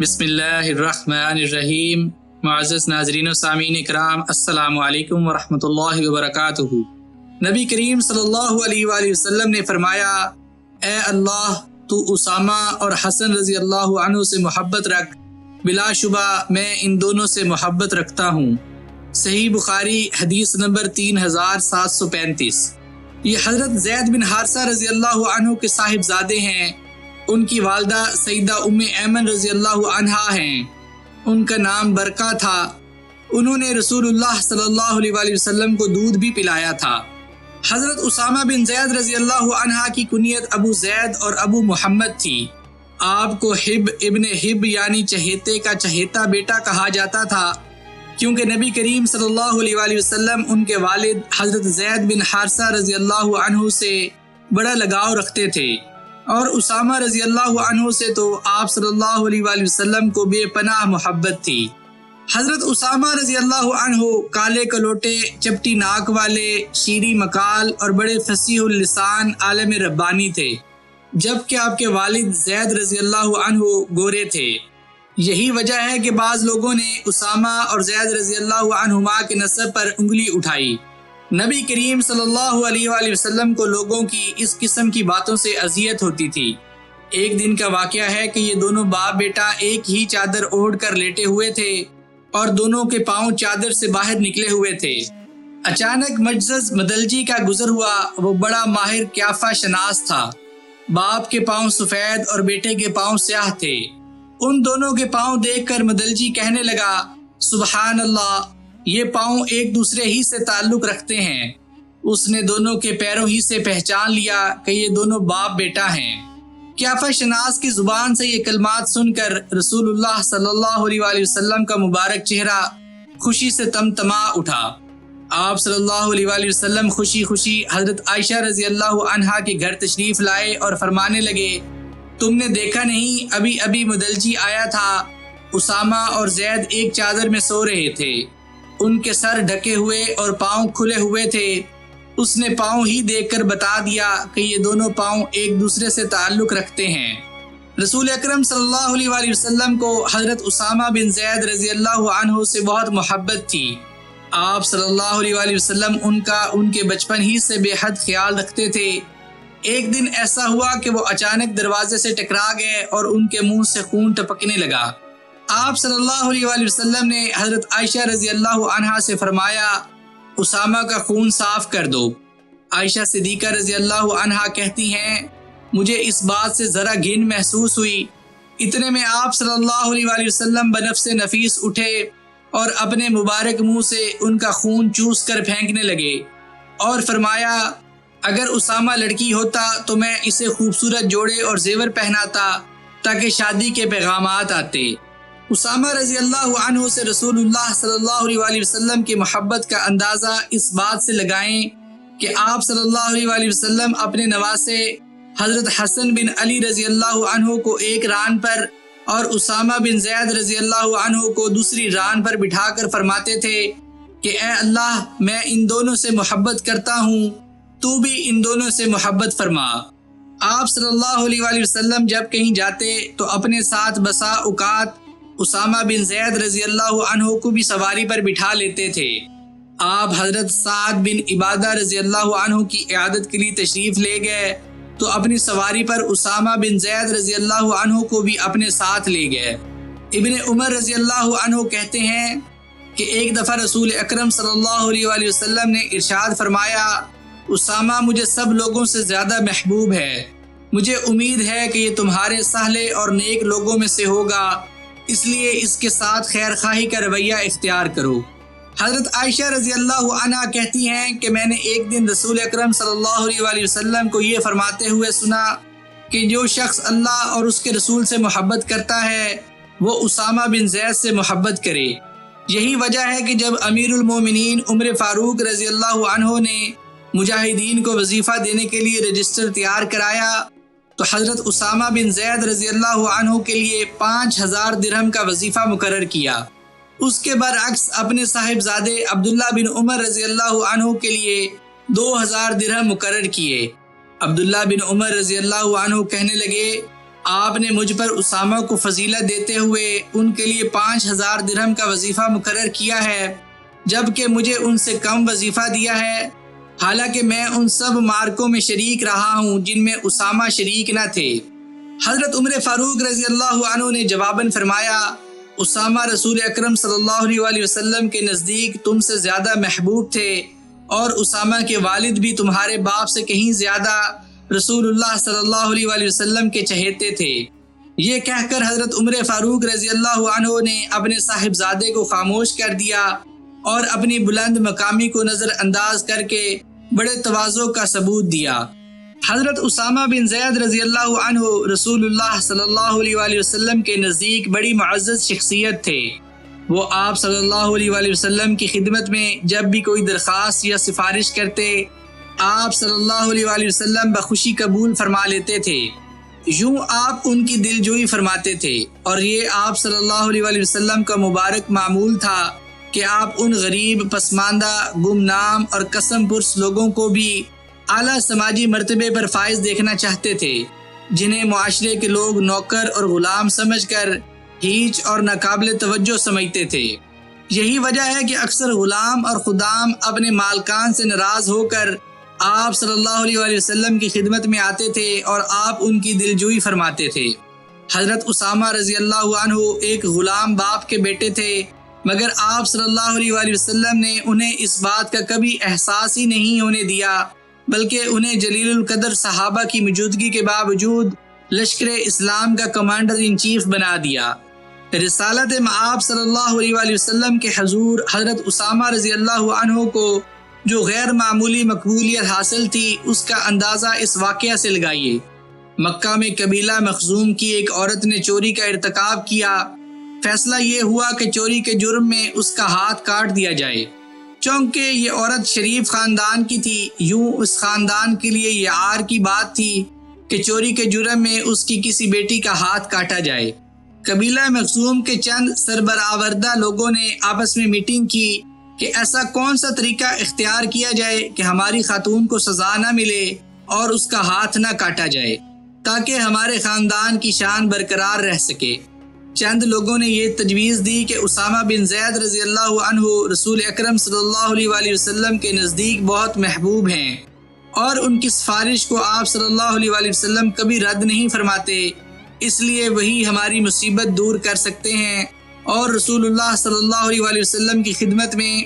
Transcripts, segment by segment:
بسم اللہ الرحمن الرحیم۔ معزز ناظرین و سامعین اکرام، السلام علیکم ورحمۃ اللہ وبرکاتہ۔ نبی کریم صلی اللہ علیہ وآلہ وسلم نے فرمایا، اے اللہ تو اسامہ اور حسن رضی اللہ عنہ سے محبت رکھ، بلا شبہ میں ان دونوں سے محبت رکھتا ہوں۔ صحیح بخاری حدیث نمبر 3735۔ یہ حضرت زید بن حارثہ رضی اللہ عنہ کے صاحبزادے ہیں۔ ان کی والدہ سیدہ ام ایمن رضی اللہ عنہا ہیں۔ ان کا نام برکہ تھا۔ انہوں نے رسول اللہ صلی اللہ علیہ وآلہ وسلم کو دودھ بھی پلایا تھا۔ حضرت اسامہ بن زید رضی اللہ عنہ کی کنیت ابو زید اور ابو محمد تھی۔ آپ کو حب ابن حب یعنی چہیتے کا چہیتا بیٹا کہا جاتا تھا، کیونکہ نبی کریم صلی اللہ علیہ وآلہ وسلم ان کے والد حضرت زید بن حارثہ رضی اللہ عنہ سے بڑا لگاؤ رکھتے تھے، اور اسامہ رضی اللہ عنہ سے تو آپ صلی اللہ علیہ وآلہ وسلم کو بے پناہ محبت تھی۔ حضرت اسامہ رضی اللہ عنہ کالے کلوٹے، چپٹی ناک والے، شیریں مقال اور بڑے فصیح اللسان عالم ربانی تھے، جبکہ آپ کے والد زید رضی اللہ عنہ گورے تھے۔ یہی وجہ ہے کہ بعض لوگوں نے اسامہ اور زید رضی اللہ عنہما کے نسب پر انگلی اٹھائی۔ نبی کریم صلی اللہ علیہ وآلہ وسلم کو لوگوں کی اس قسم کی باتوں سے اذیت ہوتی تھی۔ ایک دن کا واقعہ ہے کہ یہ دونوں باپ بیٹا ایک ہی چادر اوڑھ کر لیٹے ہوئے تھے اور دونوں کے پاؤں چادر سے باہر نکلے ہوئے تھے۔ اچانک مجزز مدلجی کا گزر ہوا۔ وہ بڑا ماہر قیافہ شناس تھا۔ باپ کے پاؤں سفید اور بیٹے کے پاؤں سیاہ تھے۔ ان دونوں کے پاؤں دیکھ کر مدلجی کہنے لگا، سبحان اللہ، یہ پاؤں ایک دوسرے ہی سے تعلق رکھتے ہیں۔ اس نے دونوں کے پیروں ہی سے پہچان لیا کہ یہ دونوں باپ بیٹا ہیں۔ قیافہ شناس کی زبان سے یہ کلمات سن کر رسول اللہ صلی اللہ علیہ وآلہ وسلم کا مبارک چہرہ خوشی سے تمتما اٹھا۔ آپ صلی اللہ علیہ وآلہ وسلم خوشی خوشی حضرت عائشہ رضی اللہ عنہا کے گھر تشریف لائے اور فرمانے لگے، تم نے دیکھا نہیں، ابھی ابھی مدلجی آیا تھا، اسامہ اور زید ایک چادر میں سو رہے تھے، ان کے سر ڈھکے ہوئے اور پاؤں کھلے ہوئے تھے۔ اس نے پاؤں ہی دیکھ کر بتا دیا کہ یہ دونوں پاؤں ایک دوسرے سے تعلق رکھتے ہیں۔ رسول اکرم صلی اللہ علیہ وآلہ وسلم کو حضرت اسامہ بن زید رضی اللہ عنہ سے بہت محبت تھی۔ آپ صلی اللہ علیہ وآلہ وسلم ان کے بچپن ہی سے بے حد خیال رکھتے تھے۔ ایک دن ایسا ہوا کہ وہ اچانک دروازے سے ٹکرا گئے اور ان کے منہ سے خون ٹپکنے لگا۔ آپ صلی اللہ علیہ وآلہ وسلم نے حضرت عائشہ رضی اللہ عنہا سے فرمایا، اسامہ کا خون صاف کر دو۔ عائشہ صدیقہ رضی اللہ عنہا کہتی ہیں، مجھے اس بات سے ذرا گھن محسوس ہوئی۔ اتنے میں آپ صلی اللہ علیہ وآلہ وسلم بنفس نفیس اٹھے اور اپنے مبارک منہ سے ان کا خون چوس کر پھینکنے لگے اور فرمایا، اگر اسامہ لڑکی ہوتا تو میں اسے خوبصورت جوڑے اور زیور پہناتا تاکہ شادی کے پیغامات آتے۔ اسامہ رضی اللہ عنہ سے رسول اللہ صلی اللہ علیہ وآلہ وسلم کی محبت کا اندازہ اس بات سے لگائیں کہ آپ صلی اللہ علیہ وآلہ وسلم اپنے نواسے حضرت حسن بن علی رضی اللہ عنہ کو ایک ران پر اور اسامہ بن زید رضی اللہ عنہ کو دوسری ران پر بٹھا کر فرماتے تھے کہ اے اللہ، میں ان دونوں سے محبت کرتا ہوں، تو بھی ان دونوں سے محبت فرما۔ آپ صلی اللہ علیہ وآلہ وسلم جب کہیں جاتے تو اپنے ساتھ بسا اوقات اسامہ بن زید رضی اللہ عنہ کو بھی سواری پر بٹھا لیتے تھے۔ آپ حضرت سعد بن عبادہ رضی اللہ عنہ کی عیادت کے لیے تشریف لے گئے تو اپنی سواری پر اسامہ بن زید رضی اللہ عنہ کو بھی اپنے ساتھ لے گئے۔ ابن عمر رضی اللہ عنہ کہتے ہیں کہ ایک دفعہ رسول اکرم صلی اللہ علیہ وآلہ وسلم نے ارشاد فرمایا، اسامہ مجھے سب لوگوں سے زیادہ محبوب ہے، مجھے امید ہے کہ یہ تمہارے سہلے اور نیک لوگوں میں سے ہوگا، اس لیے اس کے ساتھ خیر خواہی کا رویہ اختیار کرو۔ حضرت عائشہ رضی اللہ عنہا کہتی ہیں کہ میں نے ایک دن رسول اکرم صلی اللہ علیہ وآلہ وسلم کو یہ فرماتے ہوئے سنا کہ جو شخص اللہ اور اس کے رسول سے محبت کرتا ہے وہ اسامہ بن زید سے محبت کرے۔ یہی وجہ ہے کہ جب امیر المومنین عمر فاروق رضی اللہ عنہ نے مجاہدین کو وظیفہ دینے کے لیے رجسٹر تیار کرایا تو حضرت اسامہ بن زید رضی اللہ عنہ کے لیے 5000 درہم کا وظیفہ مقرر کیا۔ اس کے برعکس اپنے صاحبزادے عبداللہ بن عمر رضی اللہ عنہ کے لیے 2000 درہم مقرر کیے۔ عبداللہ بن عمر رضی اللہ عنہ کہنے لگے، آپ نے مجھ پر اسامہ کو فضیلت دیتے ہوئے ان کے لیے 5000 درہم کا وظیفہ مقرر کیا ہے، جبکہ مجھے ان سے کم وظیفہ دیا ہے، حالانکہ میں ان سب معرکوں میں شریک رہا ہوں جن میں اسامہ شریک نہ تھے۔ حضرت عمر فاروق رضی اللہ عنہ نے جواباً فرمایا، اسامہ رسول اکرم صلی اللہ علیہ وسلم کے نزدیک تم سے زیادہ محبوب تھے، اور اسامہ کے والد بھی تمہارے باپ سے کہیں زیادہ رسول اللہ صلی اللہ علیہ وسلم کے چہیتے تھے۔ یہ کہہ کر حضرت عمر فاروق رضی اللہ عنہ نے اپنے صاحبزادے کو خاموش کر دیا اور اپنی بلند مقامی کو نظر انداز کر کے بڑے تواضع کا ثبوت دیا۔ حضرت اسامہ بن زید رضی اللہ عنہ رسول اللہ صلی اللہ علیہ وسلم کے نزدیک بڑی معزز شخصیت تھے۔ وہ آپ صلی اللہ علیہ وسلم کی خدمت میں جب بھی کوئی درخواست یا سفارش کرتے، آپ صلی اللہ علیہ وسلم بخوشی قبول فرما لیتے تھے۔ یوں آپ ان کی دل جوئی فرماتے تھے، اور یہ آپ صلی اللہ علیہ وسلم کا مبارک معمول تھا کہ آپ ان غریب، پسماندہ، گمنام اور قسم پرس لوگوں کو بھی اعلیٰ سماجی مرتبے پر فائز دیکھنا چاہتے تھے، جنہیں معاشرے کے لوگ نوکر اور غلام سمجھ کر ہیچ اور ناقابل توجہ سمجھتے تھے۔ یہی وجہ ہے کہ اکثر غلام اور خدام اپنے مالکان سے ناراض ہو کر آپ صلی اللہ علیہ وسلم کی خدمت میں آتے تھے اور آپ ان کی دلجوئی فرماتے تھے۔ حضرت اسامہ رضی اللہ عنہ ایک غلام باپ کے بیٹے تھے، مگر آپ صلی اللہ علیہ وسلم نے انہیں اس بات کا کبھی احساس ہی نہیں ہونے دیا، بلکہ انہیں جلیل القدر صحابہ کی موجودگی کے باوجود لشکر اسلام کا کمانڈر ان چیف بنا دیا۔ رسالت مآب صلی اللہ علیہ وسلم کے حضور حضرت اسامہ رضی اللہ عنہ کو جو غیر معمولی مقبولیت حاصل تھی، اس کا اندازہ اس واقعہ سے لگائیے۔ مکہ میں قبیلہ مخزوم کی ایک عورت نے چوری کا ارتکاب کیا۔ فیصلہ یہ ہوا کہ چوری کے جرم میں اس کا ہاتھ کاٹ دیا جائے۔ چونکہ یہ عورت شریف خاندان کی تھی، یوں اس خاندان کے لیے یہ عار کی بات تھی کہ چوری کے جرم میں اس کی کسی بیٹی کا ہاتھ کاٹا جائے۔ قبیلہ مخزوم کے چند سربراوردہ لوگوں نے آپس میں میٹنگ کی کہ ایسا کون سا طریقہ اختیار کیا جائے کہ ہماری خاتون کو سزا نہ ملے اور اس کا ہاتھ نہ کاٹا جائے، تاکہ ہمارے خاندان کی شان برقرار رہ سکے۔ چند لوگوں نے یہ تجویز دی کہ اسامہ بن زید رضی اللہ عنہ رسول اکرم صلی اللہ علیہ وسلم کے نزدیک بہت محبوب ہیں، اور ان کی سفارش کو آپ صلی اللہ علیہ وسلم کبھی رد نہیں فرماتے، اس لیے وہی ہماری مصیبت دور کر سکتے ہیں، اور رسول اللہ صلی اللہ علیہ وسلم کی خدمت میں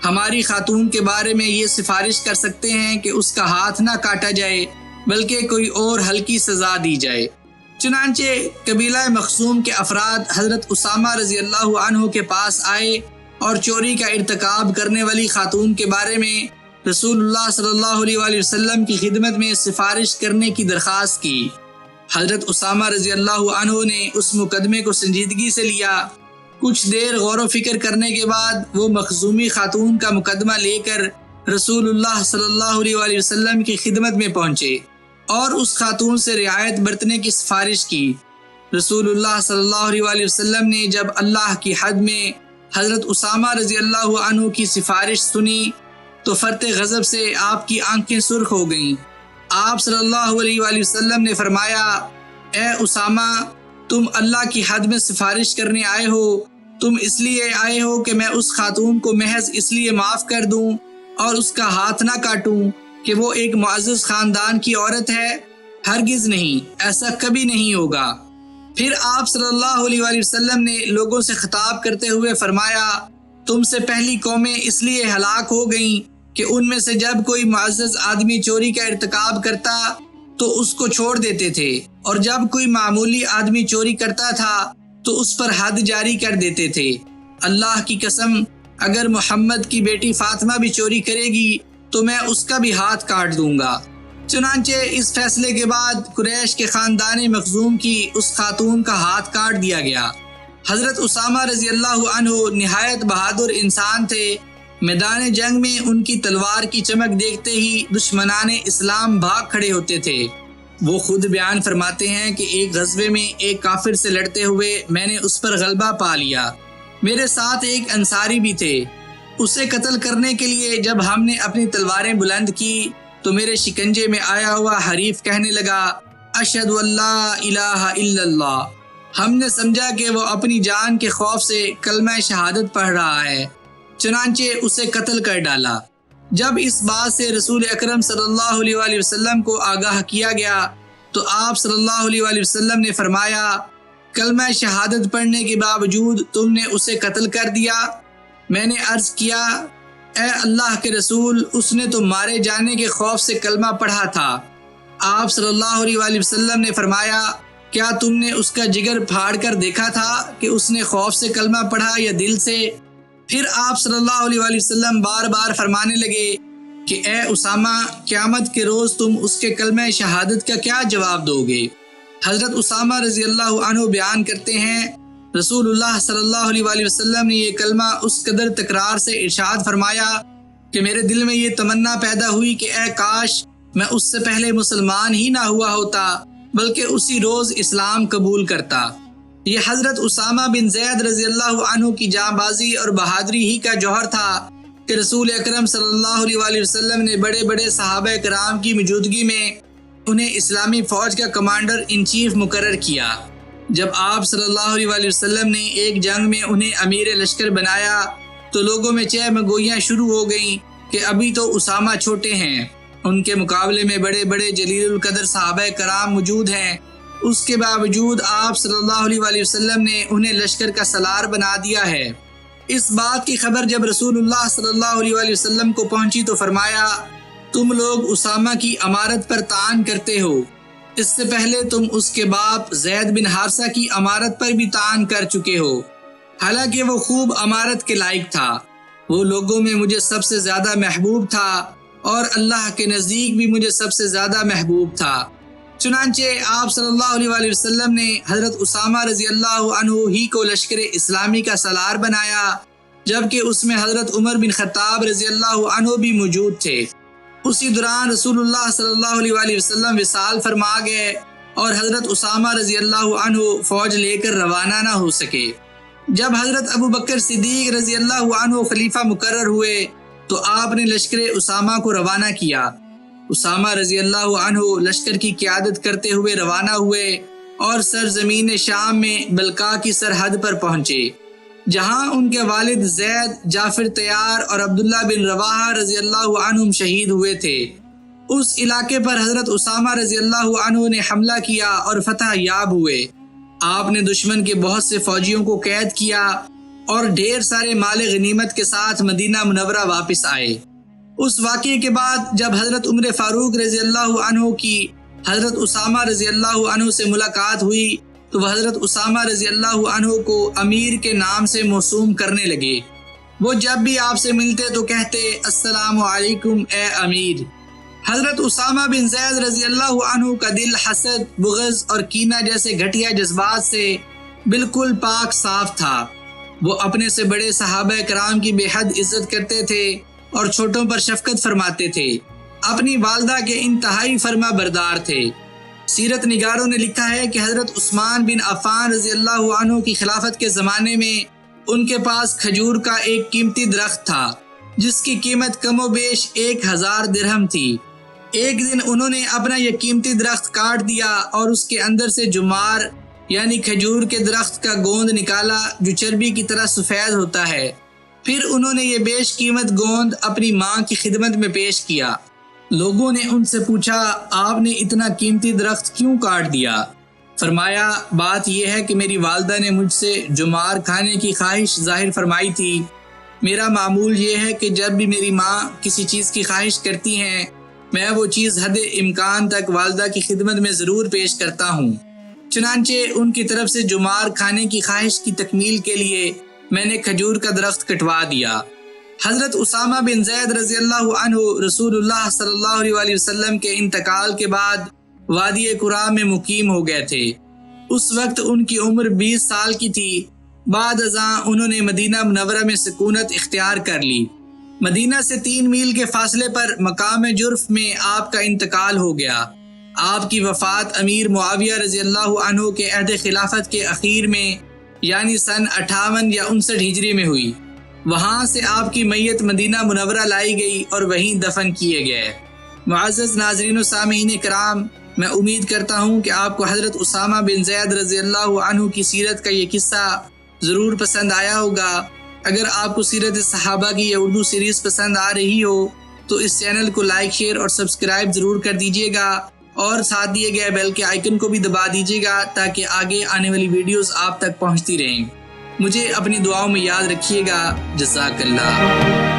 ہماری خاتون کے بارے میں یہ سفارش کر سکتے ہیں کہ اس کا ہاتھ نہ کاٹا جائے بلکہ کوئی اور ہلکی سزا دی جائے۔ چنانچہ قبیلہ مخزوم کے افراد حضرت اسامہ رضی اللہ عنہ کے پاس آئے اور چوری کا ارتکاب کرنے والی خاتون کے بارے میں رسول اللہ صلی اللہ علیہ وسلم کی خدمت میں سفارش کرنے کی درخواست کی۔ حضرت اسامہ رضی اللہ عنہ نے اس مقدمے کو سنجیدگی سے لیا۔ کچھ دیر غور و فکر کرنے کے بعد وہ مخزومی خاتون کا مقدمہ لے کر رسول اللہ صلی اللہ علیہ وسلم کی خدمت میں پہنچے اور اس خاتون سے رعایت برتنے کی سفارش کی۔ رسول اللہ صلی اللہ علیہ وسلم نے جب اللہ کی حد میں حضرت اسامہ رضی اللہ عنہ کی سفارش سنی تو فرط غضب سے آپ کی آنکھیں سرخ ہو گئیں۔ آپ صلی اللہ علیہ وسلم نے فرمایا، اے اسامہ، تم اللہ کی حد میں سفارش کرنے آئے ہو، تم اس لیے آئے ہو کہ میں اس خاتون کو محض اس لیے معاف کر دوں اور اس کا ہاتھ نہ کاٹوں کہ وہ ایک معزز خاندان کی عورت ہے؟ ہرگز نہیں، ایسا کبھی نہیں ہوگا۔ پھر آپ صلی اللہ علیہ وسلم نے لوگوں سے خطاب کرتے ہوئے فرمایا، تم سے پہلی قومیں اس لیے ہلاک ہو گئیں کہ ان میں سے جب کوئی معزز آدمی چوری کا ارتکاب کرتا تو اس کو چھوڑ دیتے تھے، اور جب کوئی معمولی آدمی چوری کرتا تھا تو اس پر حد جاری کر دیتے تھے۔ اللہ کی قسم، اگر محمد کی بیٹی فاطمہ بھی چوری کرے گی تو میں اس کا بھی ہاتھ کاٹ دوں گا۔ چنانچہ اس فیصلے کے بعد قریش کے خاندان مخزوم کی اس خاتون کا ہاتھ کاٹ دیا گیا۔ حضرت اسامہ رضی اللہ عنہ نہایت بہادر انسان تھے۔ میدان جنگ میں ان کی تلوار کی چمک دیکھتے ہی دشمنان اسلام بھاگ کھڑے ہوتے تھے۔ وہ خود بیان فرماتے ہیں کہ ایک غزوے میں ایک کافر سے لڑتے ہوئے میں نے اس پر غلبہ پا لیا۔ میرے ساتھ ایک انصاری بھی تھے۔ اسے قتل کرنے کے لیے جب ہم نے اپنی تلواریں بلند کی تو میرے شکنجے میں آیا ہوا حریف کہنے لگا، اشہد اللہ الہ الا اللہ۔ ہم نے سمجھا کہ وہ اپنی جان کے خوف سے کلمہ شہادت پڑھ رہا ہے، چنانچہ اسے قتل کر ڈالا۔ جب اس بات سے رسول اکرم صلی اللہ علیہ وآلہ وسلم کو آگاہ کیا گیا تو آپ صلی اللہ علیہ وآلہ وسلم نے فرمایا، کلمہ شہادت پڑھنے کے باوجود تم نے اسے قتل کر دیا؟ میں نے عرض کیا، اے اللہ کے رسول، اس نے تو مارے جانے کے خوف سے کلمہ پڑھا تھا۔ آپ صلی اللہ علیہ وآلہ وسلم نے فرمایا، کیا تم نے اس کا جگر پھاڑ کر دیکھا تھا کہ اس نے خوف سے کلمہ پڑھا یا دل سے؟ پھر آپ صلی اللہ علیہ وآلہ وسلم بار بار فرمانے لگے کہ اے اسامہ، قیامت کے روز تم اس کے کلمہ شہادت کا کیا جواب دو گے؟ حضرت اسامہ رضی اللہ عنہ بیان کرتے ہیں، رسول اللہ صلی اللہ علیہ وآلہ وسلم نے یہ کلمہ اس قدر تکرار سے ارشاد فرمایا کہ میرے دل میں یہ تمنا پیدا ہوئی کہ اے کاش میں اس سے پہلے مسلمان ہی نہ ہوا ہوتا بلکہ اسی روز اسلام قبول کرتا۔ یہ حضرت اسامہ بن زید رضی اللہ عنہ کی جاں بازی اور بہادری ہی کا جوہر تھا کہ رسول اکرم صلی اللہ علیہ وآلہ وسلم نے بڑے بڑے صحابہ کرام کی موجودگی میں انہیں اسلامی فوج کا کمانڈر ان چیف مقرر کیا۔ جب آپ صلی اللہ علیہ وآلہ وسلم نے ایک جنگ میں انہیں امیر لشکر بنایا تو لوگوں میں چہم گوئیاں شروع ہو گئیں کہ ابھی تو اسامہ چھوٹے ہیں، ان کے مقابلے میں بڑے بڑے جلیل القدر صحابہ کرام موجود ہیں، اس کے باوجود آپ صلی اللہ علیہ وآلہ وسلم نے انہیں لشکر کا سالار بنا دیا ہے۔ اس بات کی خبر جب رسول اللہ صلی اللہ علیہ وآلہ وسلم کو پہنچی تو فرمایا، تم لوگ اسامہ کی امارت پر طعن کرتے ہو، اس سے پہلے تم اس کے باپ زید بن حارثہ کی امارت پر بھی طعن کر چکے ہو، حالانکہ وہ خوب امارت کے لائق تھا، وہ لوگوں میں مجھے سب سے زیادہ محبوب تھا اور اللہ کے نزدیک بھی مجھے سب سے زیادہ محبوب تھا۔ چنانچہ آپ صلی اللہ علیہ وآلہ وسلم نے حضرت اسامہ رضی اللہ عنہ ہی کو لشکر اسلامی کا سالار بنایا، جبکہ اس میں حضرت عمر بن خطاب رضی اللہ عنہ بھی موجود تھے۔ اسی دوران رسول اللہ صلی اللہ علیہ وآلہ وسلم وصال فرما گئے اور حضرت اسامہ رضی اللہ عنہ فوج لے کر روانہ نہ ہو سکے۔ جب حضرت ابو بکر صدیق رضی اللہ عنہ خلیفہ مقرر ہوئے تو آپ نے لشکر اسامہ کو روانہ کیا۔ اسامہ رضی اللہ عنہ لشکر کی قیادت کرتے ہوئے روانہ ہوئے اور سرزمین شام میں بلقاء کی سرحد پر پہنچے، جہاں ان کے والد زید، جعفر طیار اور عبداللہ بن رواحہ رضی اللہ عنہم شہید ہوئے تھے۔ اس علاقے پر حضرت اسامہ رضی اللہ عنہ نے حملہ کیا اور فتح یاب ہوئے۔ آپ نے دشمن کے بہت سے فوجیوں کو قید کیا اور ڈھیر سارے مال غنیمت کے ساتھ مدینہ منورہ واپس آئے۔ اس واقعے کے بعد جب حضرت عمر فاروق رضی اللہ عنہ کی حضرت اسامہ رضی اللہ عنہ سے ملاقات ہوئی تو وہ حضرت اسامہ رضی اللہ عنہ کو امیر کے نام سے موسوم کرنے لگے۔ وہ جب بھی آپ سے ملتے تو کہتے، السلام علیکم اے امیر۔ حضرت اسامہ بن زید رضی اللہ عنہ کا دل حسد، بغض اور کینہ جیسے گھٹیا جذبات سے بالکل پاک صاف تھا۔ وہ اپنے سے بڑے صحابہ کرام کی بے حد عزت کرتے تھے اور چھوٹوں پر شفقت فرماتے تھے، اپنی والدہ کے انتہائی فرما بردار تھے۔ سیرت نگاروں نے لکھا ہے کہ حضرت عثمان بن عفان رضی اللہ عنہ کی خلافت کے زمانے میں ان کے پاس کھجور کا ایک قیمتی درخت تھا جس کی قیمت کم و بیش 1000 درہم تھی۔ ایک دن انہوں نے اپنا یہ قیمتی درخت کاٹ دیا اور اس کے اندر سے جمار یعنی کھجور کے درخت کا گوند نکالا جو چربی کی طرح سفید ہوتا ہے۔ پھر انہوں نے یہ بیش قیمت گوند اپنی ماں کی خدمت میں پیش کیا۔ لوگوں نے ان سے پوچھا، آپ نے اتنا قیمتی درخت کیوں کاٹ دیا؟ فرمایا، بات یہ ہے کہ میری والدہ نے مجھ سے جمار کھانے کی خواہش ظاہر فرمائی تھی۔ میرا معمول یہ ہے کہ جب بھی میری ماں کسی چیز کی خواہش کرتی ہیں میں وہ چیز حد امکان تک والدہ کی خدمت میں ضرور پیش کرتا ہوں۔ چنانچہ ان کی طرف سے جمار کھانے کی خواہش کی تکمیل کے لیے میں نے کھجور کا درخت کٹوا دیا۔ حضرت اسامہ بن زید رضی اللہ عنہ رسول اللہ صلی اللہ علیہ وآلہ وسلم کے انتقال کے بعد وادی قرا میں مقیم ہو گئے تھے۔ اس وقت ان کی عمر 20 سال کی تھی۔ بعد ازاں انہوں نے مدینہ منورہ میں سکونت اختیار کر لی۔ مدینہ سے 3 میل کے فاصلے پر مقام جرف میں آپ کا انتقال ہو گیا۔ آپ کی وفات امیر معاویہ رضی اللہ عنہ کے عہد خلافت کے اخیر میں یعنی سن 58 یا 59 ہجری میں ہوئی۔ وہاں سے آپ کی میت مدینہ منورہ لائی گئی اور وہیں دفن کیے گئے۔ معزز ناظرین و سامعین کرام، میں امید کرتا ہوں کہ آپ کو حضرت اسامہ بن زید رضی اللہ عنہ کی سیرت کا یہ قصہ ضرور پسند آیا ہوگا۔ اگر آپ کو سیرت صحابہ کی یہ اردو سیریز پسند آ رہی ہو تو اس چینل کو لائک، شیئر اور سبسکرائب ضرور کر دیجیے گا، اور ساتھ دیے گئے بیل کے آئیکن کو بھی دبا دیجیے گا تاکہ آگے آنے والی ویڈیوز آپ تک پہنچتی رہیں۔ مجھے اپنی دعاؤں میں یاد رکھیے گا۔ جزاک اللہ۔